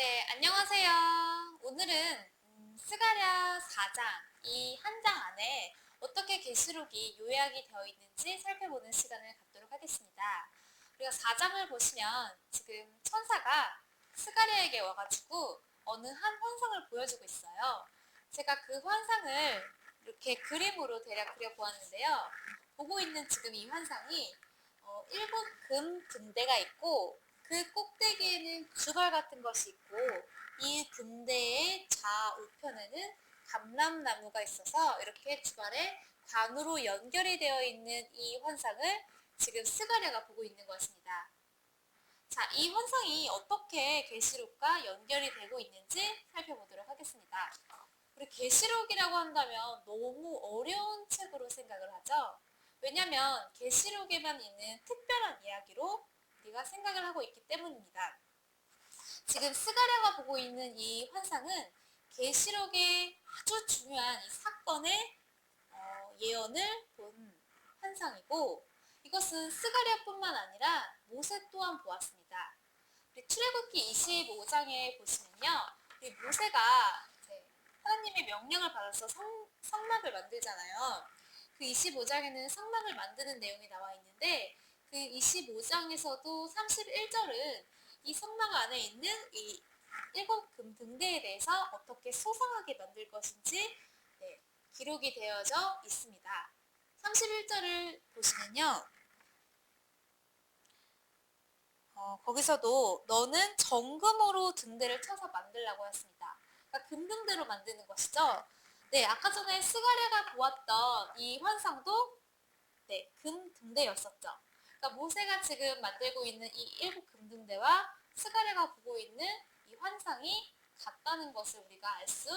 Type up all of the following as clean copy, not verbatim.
네, 안녕하세요. 오늘은 스가랴 4장, 이 한 장 안에 어떻게 계시록이 요약이 되어 있는지 살펴보는 시간을 갖도록 하겠습니다. 우리가 4장을 보시면 지금 천사가 스가랴에게 와가지고 어느 한 환상을 보여주고 있어요. 제가 그 환상을 이렇게 그림으로 대략 그려보았는데요. 보고 있는 지금 이 환상이 일곱 금 등대가 있고 그 꼭대기에는 주발 같은 것이 있고 이 등대의 좌우편에는 감람나무가 있어서 이렇게 주발에 관으로 연결이 되어 있는 이 환상을 지금 스가랴가 보고 있는 것입니다. 자, 이 환상이 어떻게 계시록과 연결이 되고 있는지 살펴보도록 하겠습니다. 우리 계시록이라고 한다면 너무 어려운 책으로 생각을 하죠. 왜냐하면 계시록에만 있는 특별한 이야기로 우리가 생각을 하고 있기 때문입니다. 지금 스가랴가 보고 있는 이 환상은 계시록의 아주 중요한 이 사건의 예언을 본 환상이고 이것은 스가랴뿐만 아니라 모세 또한 보았습니다. 우리 출애굽기 25장에 보시면요. 우리 모세가 하나님의 명령을 받아서 성막을 만들잖아요. 그 25장에는 성막을 만드는 내용이 나와 있는데 그 25장에서도 31절은 이 성막 안에 있는 이 일곱 금 등대에 대해서 어떻게 소상하게 만들 것인지 기록이 되어져 있습니다. 31절을 보시면요. 거기서도 너는 정금으로 등대를 쳐서 만들라고 했습니다. 그러니까 금등대로 만드는 것이죠. 네, 아까 전에 스가랴가 보았던 이 환상도 금등대였었죠. 그러니까 모세가 지금 만들고 있는 이 일곱 금등대와 스가랴가 보고 있는 이 환상이 같다는 것을 우리가 알 수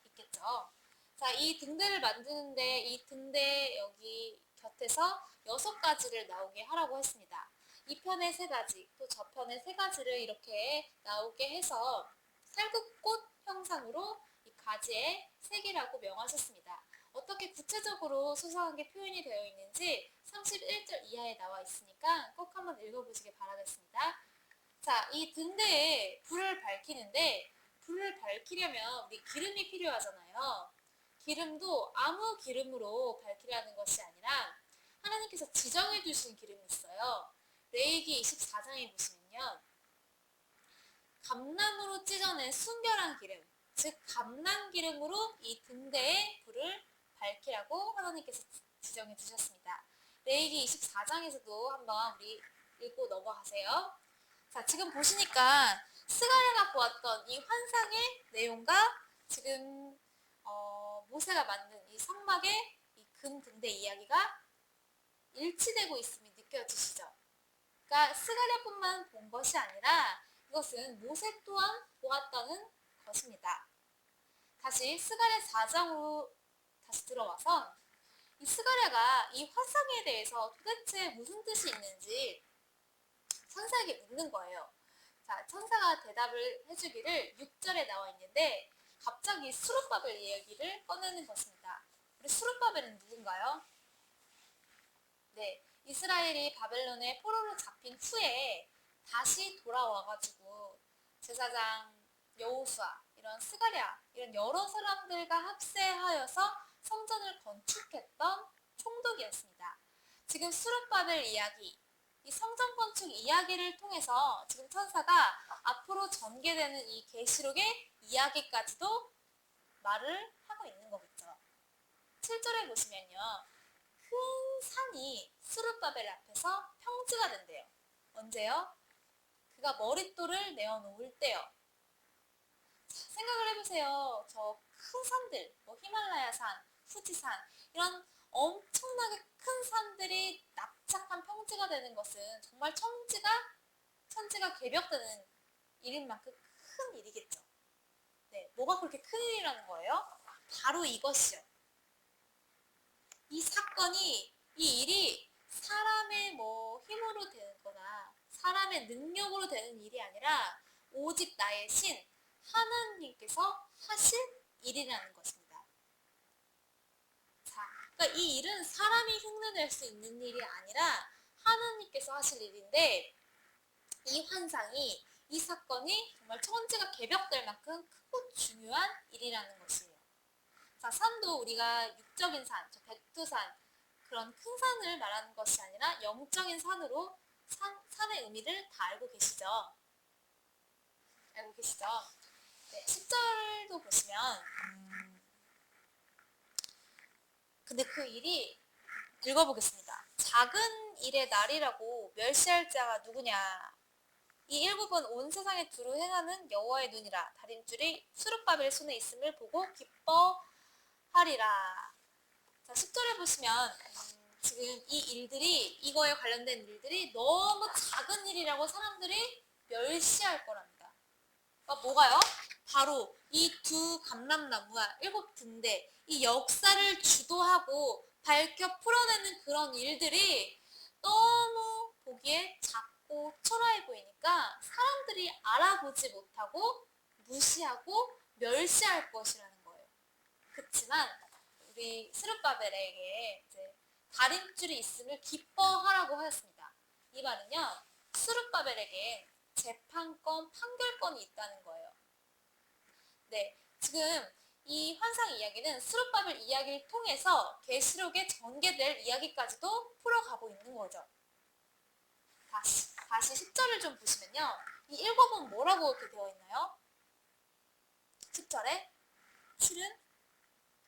있겠죠. 자, 이 등대를 만드는데 이 등대 여기 곁에서 6가지를 나오게 하라고 했습니다. 이 편에 3가지, 또 저 편에 3가지를 이렇게 나오게 해서 살구꽃 형상으로 이 가지의 색이라고 명하셨습니다. 어떻게 구체적으로 소상하게 표현이 되어 있는지 31절 이하에 나와 있으니까 꼭 한번 읽어보시길 바라겠습니다. 자, 이 등대에 불을 밝히는데 불을 밝히려면 우리 기름이 필요하잖아요. 기름도 아무 기름으로 밝히라는 것이 아니라 하나님께서 지정해 주신 기름이 있어요. 레위기 24장에 보시면요. 감람으로 찢어낸 순결한 기름, 즉 감람기름으로 이 등대에 불을 밝히라고 하나님께서 지정해 주셨습니다. 레위기 24장에서도 한번 우리 읽고 넘어가세요. 자, 지금 보시니까 스가랴가 보았던 이 환상의 내용과 지금 모세가 만든 이 성막의 이 금 등대 이야기가 일치되고 있음이 느껴지시죠? 그러니까 스가랴뿐만 본 것이 아니라 이것은 모세 또한 보았다는 것입니다. 다시 스가랴 4장으로 다시 들어와서 이 스가랴가 이 화상에 대해서 도대체 무슨 뜻이 있는지 천사에게 묻는 거예요. 자, 천사가 대답을 해주기를 6절에 나와 있는데 갑자기 스룹바벨 이야기를 꺼내는 것입니다. 우리 스룹바벨은 누군가요? 네, 이스라엘이 바벨론의 포로로 잡힌 후에 다시 돌아와가지고 제사장 여호수아, 이런 스가랴, 이런 여러 사람들과 합세하여서 성전을 건축했던 총독이었습니다. 지금 스룹바벨 이야기, 이 성전 건축 이야기를 통해서 지금 천사가 앞으로 전개되는 이 계시록의 이야기까지도 말을 하고 있는 거겠죠. 7절에 보시면요. 큰 산이 스룹바벨 앞에서 평지가 된대요. 언제요? 그가 머릿돌을 내어놓을 때요. 자, 생각을 해보세요. 저 큰 산들, 뭐 히말라야 산, 후지산, 이런 엄청나게 큰 산들이 납작한 평지가 되는 것은 정말 천지가 개벽되는 일인 만큼 큰 일이겠죠. 네, 뭐가 그렇게 큰 일이라는 거예요? 바로 이것이요. 이 사건이, 이 일이 사람의 힘으로 되는 거나 사람의 능력으로 되는 일이 아니라 오직 나의 신 하나님께서 하실 일이라는 것입니다. 자, 그러니까 이 일은 사람이 흉내낼 수 있는 일이 아니라 하나님께서 하실 일인데 이 환상이 이 사건이 정말 천지가 개벽될 만큼 크고 중요한 일이라는 것이에요. 자, 산도 우리가 육적인 산, 백두산, 그런 큰 산을 말하는 것이 아니라 영적인 산으로 산의 의미를 다 알고 계시죠? 알고 계시죠? 네, 10절도 보시면 근데 그 일이 읽어보겠습니다. 작은 일의 날이라고 멸시할 자가 누구냐? 이 일곱은 온 세상에 두루 행하는 여호와의 눈이라. 다림줄이 수룹바벨 손에 있음을 보고 기뻐하리라. 자, 10절에 보시면 지금 이 일들이, 이거에 관련된 일들이 너무 작은 일이라고 사람들이 멸시할 거랍니다. 그러니까 뭐가요? 바로 이 두 감람나무와 7등대, 이 역사를 주도하고 밝혀 풀어내는 그런 일들이 너무 보기에 작고 초라해 보이니까 사람들이 알아보지 못하고 무시하고 멸시할 것이라는 거예요. 그렇지만 우리 스룹바벨에게 이제 다림줄이 있음을 기뻐하라고 하였습니다. 이 말은요, 스룹바벨에게 재판권, 판결권이 있다는 거예요. 네, 지금 이 환상 이야기는 스룹바벨 이야기를 통해서 계시록에 전개될 이야기까지도 풀어가고 있는 거죠. 다시 10절을 좀 보시면요, 이 7은 뭐라고 이렇게 되어 있나요? 10절에 실은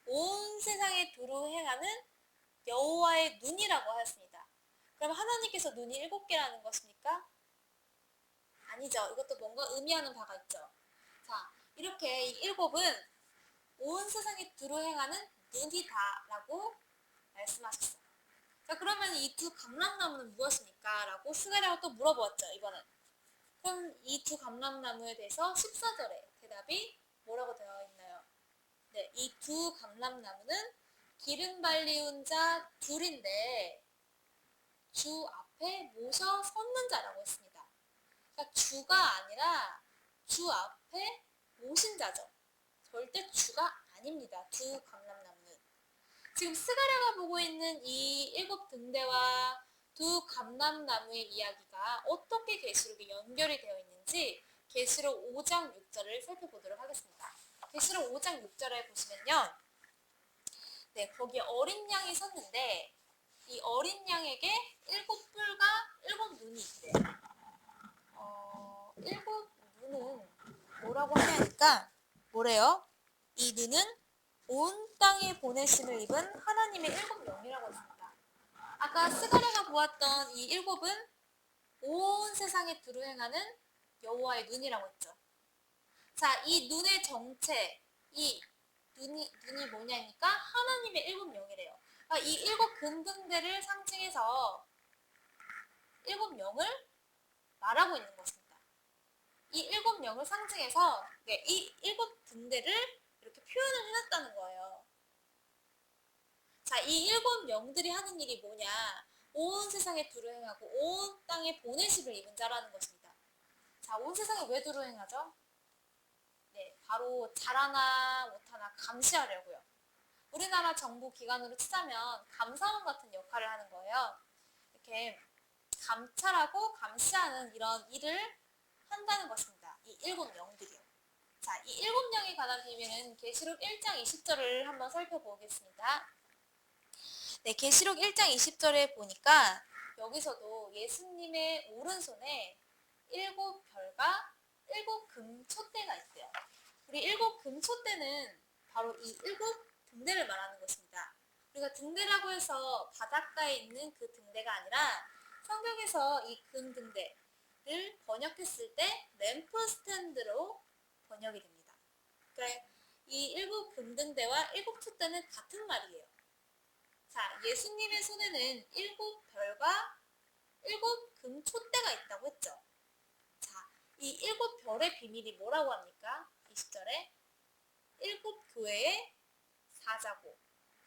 온 세상에 두루 행하는 여호와의 눈이라고 하였습니다. 그럼 하나님께서 눈이 7개라는 것입니까? 아니죠. 이것도 뭔가 의미하는 바가 있죠. 자, 이렇게 이 7은 온 세상에 두루 행하는 눈이다라고 말씀하셨어요. 자, 그러면 이 두 감람나무는 무엇입니까? 라고 스가랴가 또 물어보았죠, 이번엔. 그럼 이 두 감람나무에 대해서 14절에 대답이 뭐라고 되어 있나요? 네, 이 두 감람나무는 기름 발리운 자 둘인데 주 앞에 모셔 섰는 자라고 했습니다. 그러니까 주가 아니라 주 앞에 모신 자죠. 절대 주가 아닙니다. 두 감람나무는. 지금 스가랴가 보고 있는 이 7등대와 두 감람나무의 이야기가 어떻게 계시록에 연결이 되어 있는지 계시록 5장 6절을 살펴보도록 하겠습니다. 계시록 5장 6절에 보시면요, 네, 거기에 어린 양이 섰는데 이 어린 양에게 7뿔과 7눈이 있대요. 7눈은 뭐라고 하냐니까 뭐래요? 이 눈은 온 땅에 보내심을 입은 하나님의 7영이라고 했습니다. 아까 스가랴가 보았던 이 7은 온 세상에 두루 행하는 여호와의 눈이라고 했죠. 자, 이 눈의 정체, 이 눈이 뭐냐니까 하나님의 7영이래요. 그러니까 이 7근등대를 상징해서 7영을 말하고 있는 것입니다. 이 7영을 상징해서 이 7등대를 이렇게 표현을 해놨다는 거예요. 자, 이 7영들이 하는 일이 뭐냐? 온 세상에 두루 행하고 온 땅에 보내심을 입은 자라는 것입니다. 자, 온 세상에 왜 두루 행하죠? 네, 바로 잘하나 못하나 감시하려고요. 우리나라 정부 기관으로 치자면 감사원 같은 역할을 하는 거예요. 이렇게 감찰하고 감시하는 이런 일을 한다는 것입니다. 이 7영들이요. 자, 이 7영에 관한 비밀은 계시록 1장 20절을 한번 살펴보겠습니다. 네, 계시록 1장 20절에 보니까 여기서도 예수님의 오른손에 7별과 7금촛대가 있대요. 우리 7금촛대는 바로 이 7등대를 말하는 것입니다. 우리가 등대라고 해서 바닷가에 있는 그 등대가 아니라 성경에서 이 금등대를 번역했을 때 램프 스탠드로 번역이 됩니다. 그러니까 이 7금등대와 7촛대는 같은 말이에요. 자, 예수님의 손에는 7별과 7금촛대가 있다고 했죠. 자, 이 7별의 비밀이 뭐라고 합니까? 20절에 7교회의 사자고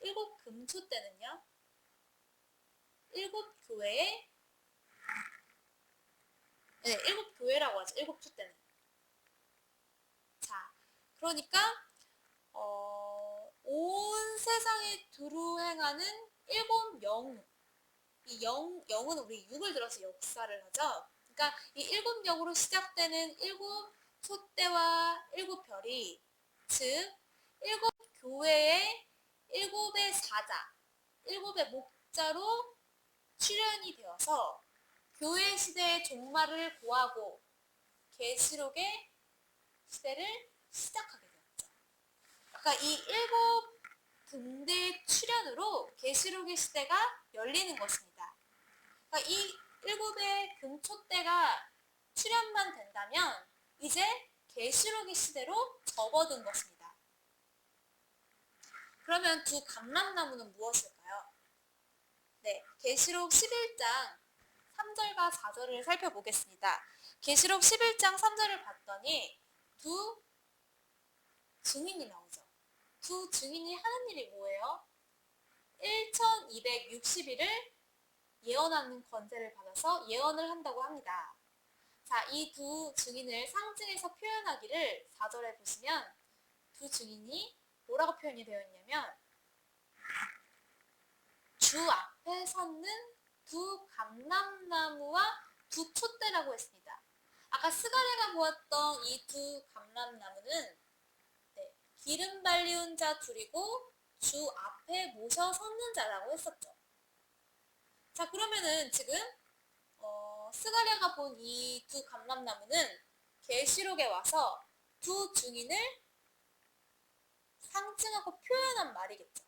7금촛대는요, 7교회의 7교회라고 하죠. 7촛대는. 자, 그러니까 온 세상에 두루 행하는 7영, 이 영은 우리 6을 들어서 역사를 하죠. 그러니까 이 일곱 역으로 시작되는 일곱 촛대와 일곱 별이, 즉 일곱 교회의 일곱의 사자, 일곱의 목자로 출현이 되어서 교회 시대의 종말을 고하고 계시록의 시대를 시작하게 되었죠. 그러니까 이 일곱 등대의 출현으로 계시록의 시대가 열리는 것입니다. 그러니까 이 일곱의 금촛대가 출현만 된다면 이제 계시록의 시대로 접어든 것입니다. 그러면 두 감람나무는 무엇일까요? 네, 계시록 11장 3절과 4절을 살펴보겠습니다. 계시록 11장 3절을 봤더니 두 증인이 나오죠. 두 증인이 하는 일이 뭐예요? 1260일을 예언하는 권세를 받아서 예언을 한다고 합니다. 자, 이 두 증인을 상징해서 표현하기를 4절에 보시면 두 증인이 뭐라고 표현이 되어 있냐면 주 앞에 섰는 두 감람나무와 두 촛대라고 했습니다. 아까 스가랴가 보았던 이 두 감람나무는 기름 발리운 자 둘이고 주 앞에 모셔 섰는 자라고 했었죠. 자, 그러면은 지금 스가랴가 본 이 두 감람나무는 계시록에 와서 두 증인을 상징하고 표현한 말이겠죠.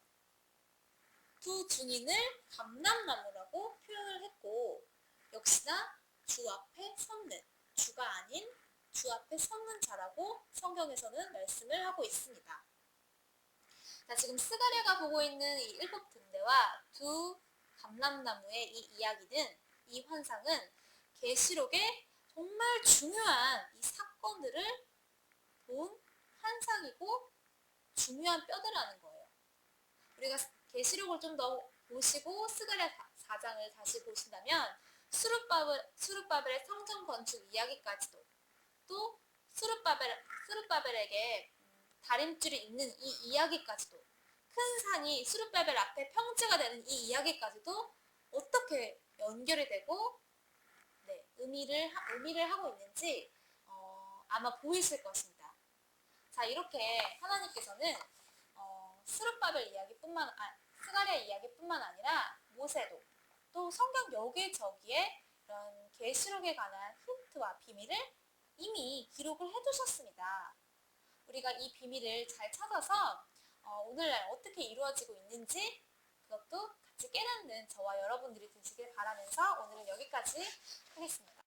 두 증인을 감람나무라고 표현을 했고, 역시나 주 앞에 섰는, 주가 아닌 주 앞에 섰는 자라고 성경에서는 말씀을 하고 있습니다. 자, 지금 스가랴가 보고 있는 이 일곱 등대와 두 감람나무의 이 이야기는, 이 환상은 계시록의 정말 중요한 이 사건들을 본 환상이고 중요한 뼈대라는 거예요. 우리가 계시록을 좀 더 보시고 스가랴 4장을 다시 보신다면 수룹바벨의 성전 건축 이야기까지도, 또 수룹바벨에게 다림줄이 있는 이 이야기까지도, 큰 산이 수룹바벨 앞에 평지가 되는 이 이야기까지도 어떻게 연결이 되고 의미를 하고 있는지 아마 보이실 것입니다. 자, 이렇게 하나님께서는 스룹바벨 스가랴 이야기뿐만 아니라 모세도, 또 성경 여기저기에 이런 계시록에 관한 힌트와 비밀을 이미 기록을 해두셨습니다. 우리가 이 비밀을 잘 찾아서 오늘날 어떻게 이루어지고 있는지 그것도 같이 깨닫는 저와 여러분들이 되시길 바라면서 오늘은 여기까지 하겠습니다.